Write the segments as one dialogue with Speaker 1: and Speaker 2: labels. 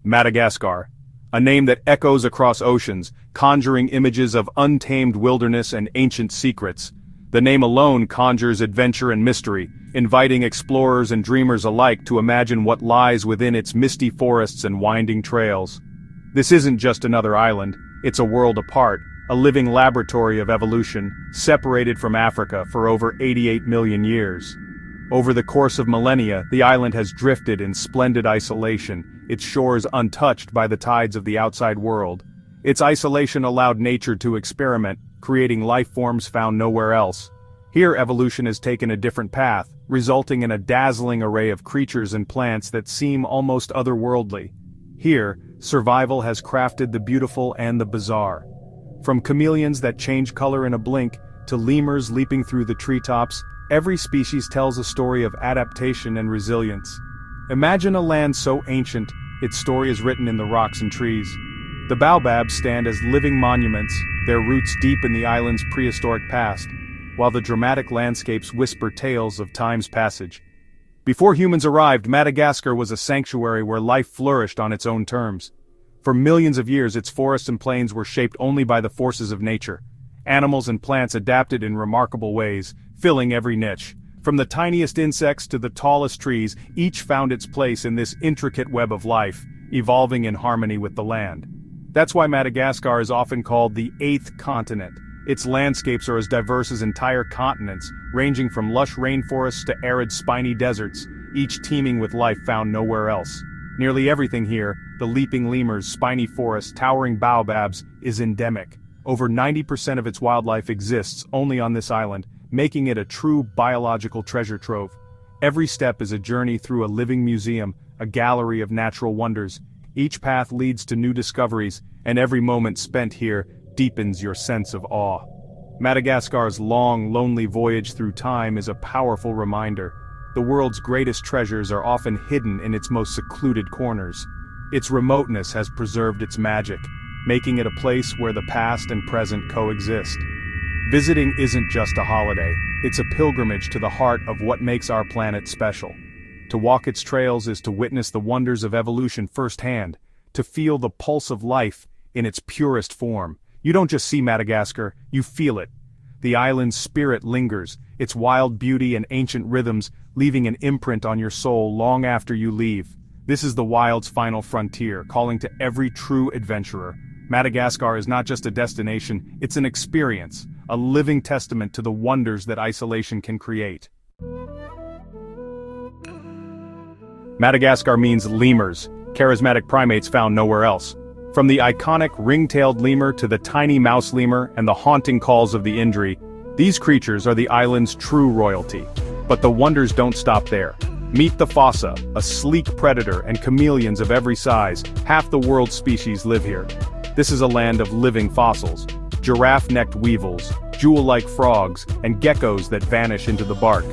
Speaker 1: Madagascar. A name that echoes across oceans, conjuring images of untamed wilderness and ancient secrets. The name alone conjures adventure and mystery, inviting explorers and dreamers alike to imagine what lies within its misty forests and winding trails. This isn't just another island, it's a world apart, a living laboratory of evolution, separated from Africa for over 88 million years. Over the course of millennia, the island has drifted in splendid isolation, its shores untouched by the tides of the outside world. Its isolation allowed nature to experiment, creating life forms found nowhere else. Here evolution has taken a different path, resulting in a dazzling array of creatures and plants that seem almost otherworldly. Here, survival has crafted the beautiful and the bizarre. From chameleons that change color in a blink, to lemurs leaping through the treetops, every species tells a story of adaptation and resilience. Imagine a land so ancient, its story is written in the rocks and trees. The baobabs stand as living monuments, their roots deep in the island's prehistoric past, while the dramatic landscapes whisper tales of time's passage. Before humans arrived, Madagascar was a sanctuary where life flourished on its own terms. For millions of years, its forests and plains were shaped only by the forces of nature. Animals and plants adapted in remarkable ways, filling every niche. From the tiniest insects to the tallest trees, each found its place in this intricate web of life, evolving in harmony with the land. That's why Madagascar is often called the eighth continent. Its landscapes are as diverse as entire continents, ranging from lush rainforests to arid spiny deserts, each teeming with life found nowhere else. Nearly everything here, the leaping lemurs, spiny forests, towering baobabs, is endemic. Over 90% of its wildlife exists only on this island, making it a true biological treasure trove. Every step is a journey through a living museum, a gallery of natural wonders. Each path leads to new discoveries, and every moment spent here deepens your sense of awe. Madagascar's long, lonely voyage through time is a powerful reminder. The world's greatest treasures are often hidden in its most secluded corners. Its remoteness has preserved its magic, making it a place where the past and present coexist. Visiting isn't just a holiday, it's a pilgrimage to the heart of what makes our planet special. To walk its trails is to witness the wonders of evolution firsthand, to feel the pulse of life in its purest form. You don't just see Madagascar, you feel it. The island's spirit lingers, its wild beauty and ancient rhythms leaving an imprint on your soul long after you leave. This is the wild's final frontier, calling to every true adventurer. Madagascar is not just a destination, it's an experience, a living testament to the wonders that isolation can create. Madagascar means lemurs, charismatic primates found nowhere else. From the iconic ring-tailed lemur to the tiny mouse lemur and the haunting calls of the Indri, these creatures are the island's true royalty. But the wonders don't stop there. Meet the fossa, a sleek predator, and chameleons of every size. Half the world's species live here. This is a land of living fossils. Giraffe-necked weevils, jewel-like frogs, and geckos that vanish into the bark.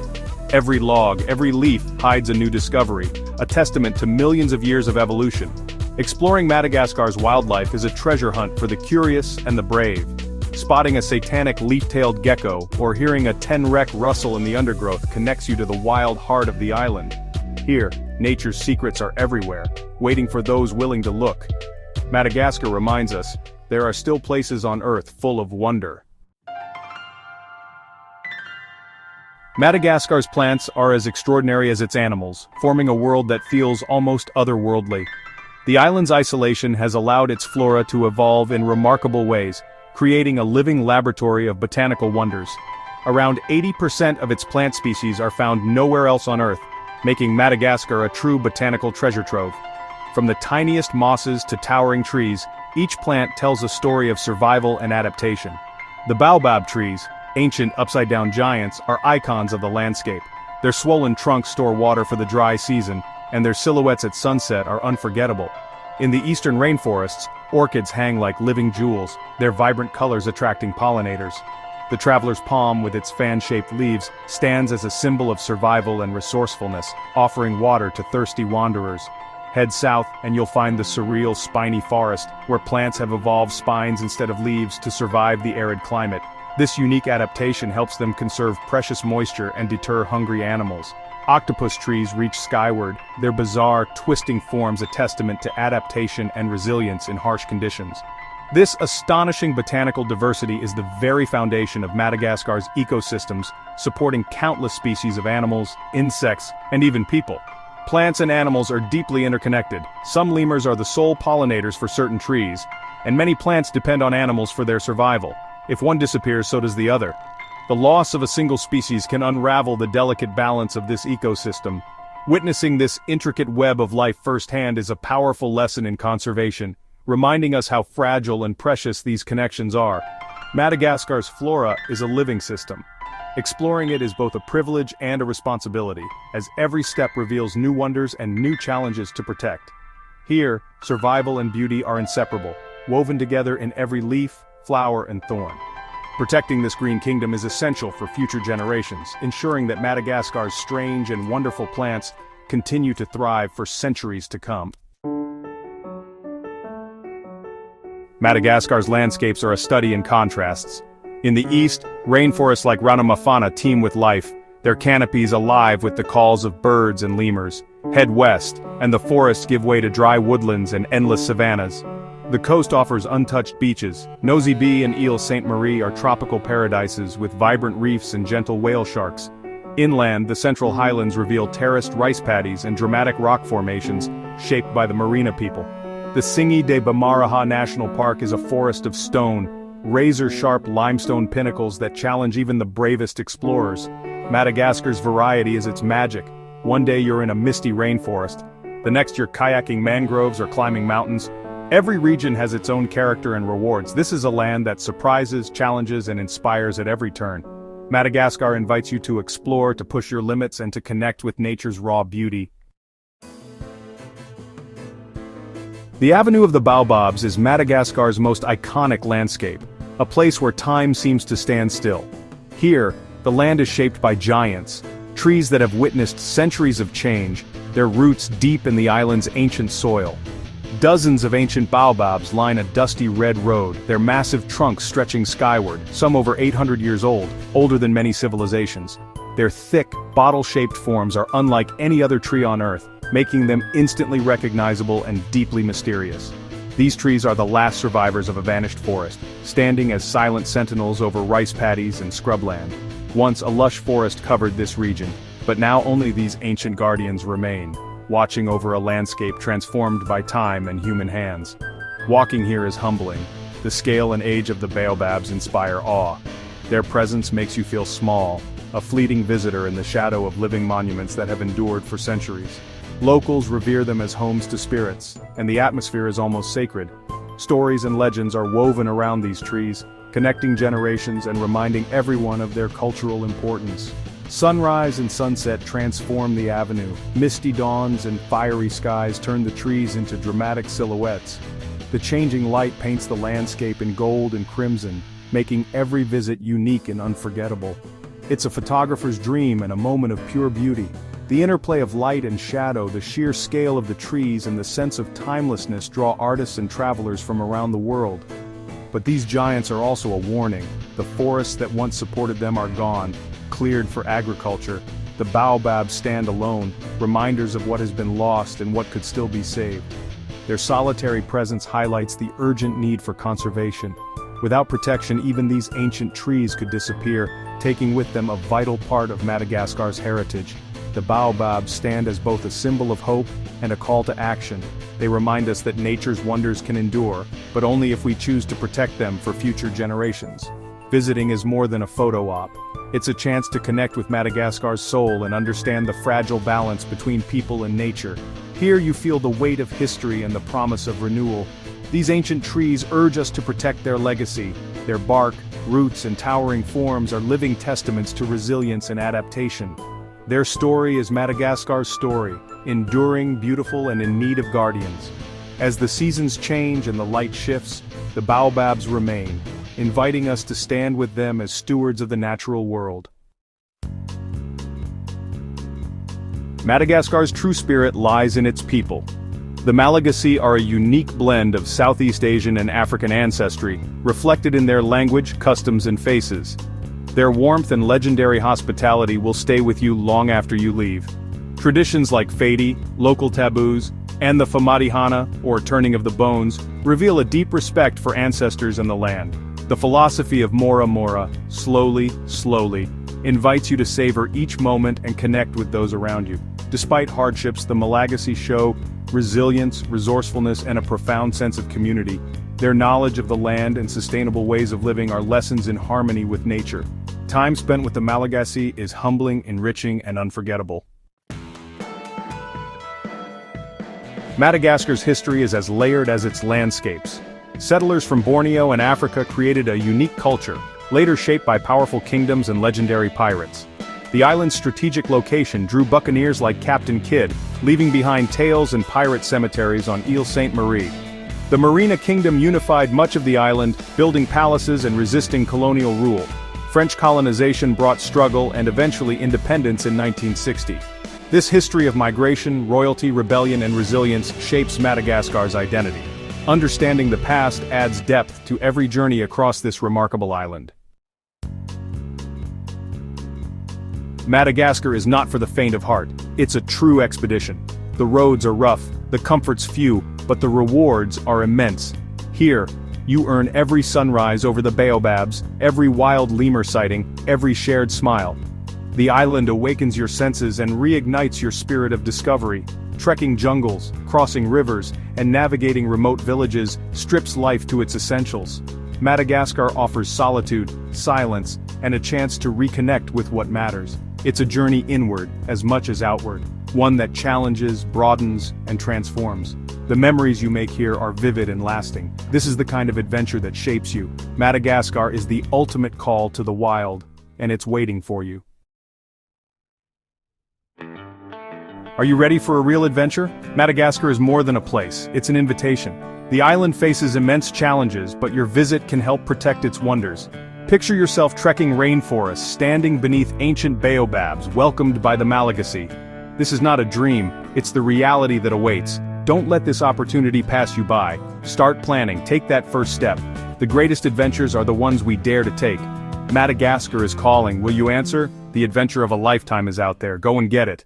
Speaker 1: Every log, every leaf hides a new discovery, a testament to millions of years of evolution. Exploring Madagascar's wildlife is a treasure hunt for the curious and the brave. Spotting a satanic leaf-tailed gecko or hearing a tenrec rustle in the undergrowth connects you to the wild heart of the island. Here, nature's secrets are everywhere, waiting for those willing to look. Madagascar reminds us, there are still places on Earth full of wonder. Madagascar's plants are as extraordinary as its animals, forming a world that feels almost otherworldly. The island's isolation has allowed its flora to evolve in remarkable ways, creating a living laboratory of botanical wonders. Around 80% of its plant species are found nowhere else on Earth, making Madagascar a true botanical treasure trove. From the tiniest mosses to towering trees, each plant tells a story of survival and adaptation. The baobab trees, ancient upside-down giants, are icons of the landscape. Their swollen trunks store water for the dry season, and their silhouettes at sunset are unforgettable. In the eastern rainforests, orchids hang like living jewels, their vibrant colors attracting pollinators. The traveler's palm, with its fan-shaped leaves, stands as a symbol of survival and resourcefulness, offering water to thirsty wanderers. Head south and you'll find the surreal spiny forest, where plants have evolved spines instead of leaves to survive the arid climate. This unique adaptation helps them conserve precious moisture and deter hungry animals. Octopus trees reach skyward, their bizarre, twisting forms a testament to adaptation and resilience in harsh conditions. This astonishing botanical diversity is the very foundation of Madagascar's ecosystems, supporting countless species of animals, insects, and even people. Plants and animals are deeply interconnected. Some lemurs are the sole pollinators for certain trees, and many plants depend on animals for their survival. If one disappears, so does the other. The loss of a single species can unravel the delicate balance of this ecosystem. Witnessing this intricate web of life firsthand is a powerful lesson in conservation, reminding us how fragile and precious these connections are. Madagascar's flora is a living system. Exploring it is both a privilege and a responsibility, as every step reveals new wonders and new challenges to protect. Here, survival and beauty are inseparable, woven together in every leaf, flower, and thorn. Protecting this green kingdom is essential for future generations, ensuring that Madagascar's strange and wonderful plants continue to thrive for centuries to come. Madagascar's landscapes are a study in contrasts. In the east, rainforests like Ranamafana teem with life, their canopies alive with the calls of birds and lemurs. Head west, and the forests give way to dry woodlands and endless savannas. The coast offers untouched beaches. Nosy Be and Ile Sainte-Marie are tropical paradises with vibrant reefs and gentle whale sharks. Inland, the central highlands reveal terraced rice paddies and dramatic rock formations shaped by the Marina people. The Tsingy de Bamaraha National Park is a forest of stone, razor-sharp limestone pinnacles that challenge even the bravest explorers. Madagascar's variety is its magic. One day you're in a misty rainforest, the next you're kayaking mangroves or climbing mountains. Every region has its own character and rewards. This is a land that surprises, challenges, and inspires at every turn. Madagascar invites you to explore, to push your limits, and to connect with nature's raw beauty. The Avenue of the Baobabs is Madagascar's most iconic landscape, a place where time seems to stand still. Here, the land is shaped by giants, trees that have witnessed centuries of change, their roots deep in the island's ancient soil. Dozens of ancient baobabs line a dusty red road, their massive trunks stretching skyward, some over 800 years old, older than many civilizations. Their thick, bottle-shaped forms are unlike any other tree on Earth, making them instantly recognizable and deeply mysterious. These trees are the last survivors of a vanished forest, standing as silent sentinels over rice paddies and scrubland. Once a lush forest covered this region, but now only these ancient guardians remain, watching over a landscape transformed by time and human hands. Walking here is humbling. The scale and age of the baobabs inspire awe. Their presence makes you feel small, a fleeting visitor in the shadow of living monuments that have endured for centuries. Locals revere them as homes to spirits, and the atmosphere is almost sacred. Stories and legends are woven around these trees, connecting generations and reminding everyone of their cultural importance. Sunrise and sunset transform the avenue. Misty dawns and fiery skies turn the trees into dramatic silhouettes. The changing light paints the landscape in gold and crimson, making every visit unique and unforgettable. It's a photographer's dream and a moment of pure beauty. The interplay of light and shadow, the sheer scale of the trees, and the sense of timelessness draw artists and travelers from around the world. But these giants are also a warning. The forests that once supported them are gone, cleared for agriculture. The baobabs stand alone, reminders of what has been lost and what could still be saved. Their solitary presence highlights the urgent need for conservation. Without protection, even these ancient trees could disappear, taking with them a vital part of Madagascar's heritage. The baobabs stand as both a symbol of hope and a call to action. They remind us that nature's wonders can endure, but only if we choose to protect them for future generations. Visiting is more than a photo op. It's a chance to connect with Madagascar's soul and understand the fragile balance between people and nature. Here you feel the weight of history and the promise of renewal. These ancient trees urge us to protect their legacy. Their bark, roots, and towering forms are living testaments to resilience and adaptation. Their story is Madagascar's story, enduring, beautiful, and in need of guardians. As the seasons change and the light shifts, the baobabs remain, inviting us to stand with them as stewards of the natural world. Madagascar's true spirit lies in its people. The Malagasy are a unique blend of Southeast Asian and African ancestry, reflected in their language, customs, and faces. Their warmth and legendary hospitality will stay with you long after you leave. Traditions like Fadi, local taboos, and the Famadihana, or turning of the bones, reveal a deep respect for ancestors and the land. The philosophy of Mora Mora, slowly, slowly, invites you to savor each moment and connect with those around you. Despite hardships, the Malagasy show resilience, resourcefulness, and a profound sense of community. Their knowledge of the land and sustainable ways of living are lessons in harmony with nature. Time spent with the Malagasy is humbling, enriching, and unforgettable. Madagascar's history is as layered as its landscapes. Settlers from Borneo and Africa created a unique culture, later shaped by powerful kingdoms and legendary pirates. The island's strategic location drew buccaneers like Captain Kidd, leaving behind tales and pirate cemeteries on Île Sainte-Marie. The Marina Kingdom unified much of the island, building palaces and resisting colonial rule. French colonization brought struggle and eventually independence in 1960. This history of migration, royalty, rebellion, and resilience shapes Madagascar's identity. Understanding the past adds depth to every journey across this remarkable island. Madagascar is not for the faint of heart. It's a true expedition. The roads are rough, the comforts few, but the rewards are immense. Here, you earn every sunrise over the baobabs, every wild lemur sighting, every shared smile. The island awakens your senses and reignites your spirit of discovery. Trekking jungles, crossing rivers, and navigating remote villages strips life to its essentials. Madagascar offers solitude, silence, and a chance to reconnect with what matters. It's a journey inward as much as outward, one that challenges, broadens, and transforms. The memories you make here are vivid and lasting. This is the kind of adventure that shapes you. Madagascar is the ultimate call to the wild, and it's waiting for you. Are you ready for a real adventure? Madagascar is more than a place, it's an invitation. The island faces immense challenges, but your visit can help protect its wonders. Picture yourself trekking rainforests, standing beneath ancient baobabs, welcomed by the Malagasy. This is not a dream, it's the reality that awaits. Don't let this opportunity pass you by. Start planning, take that first step. The greatest adventures are the ones we dare to take. Madagascar is calling, will you answer? The adventure of a lifetime is out there, go and get it.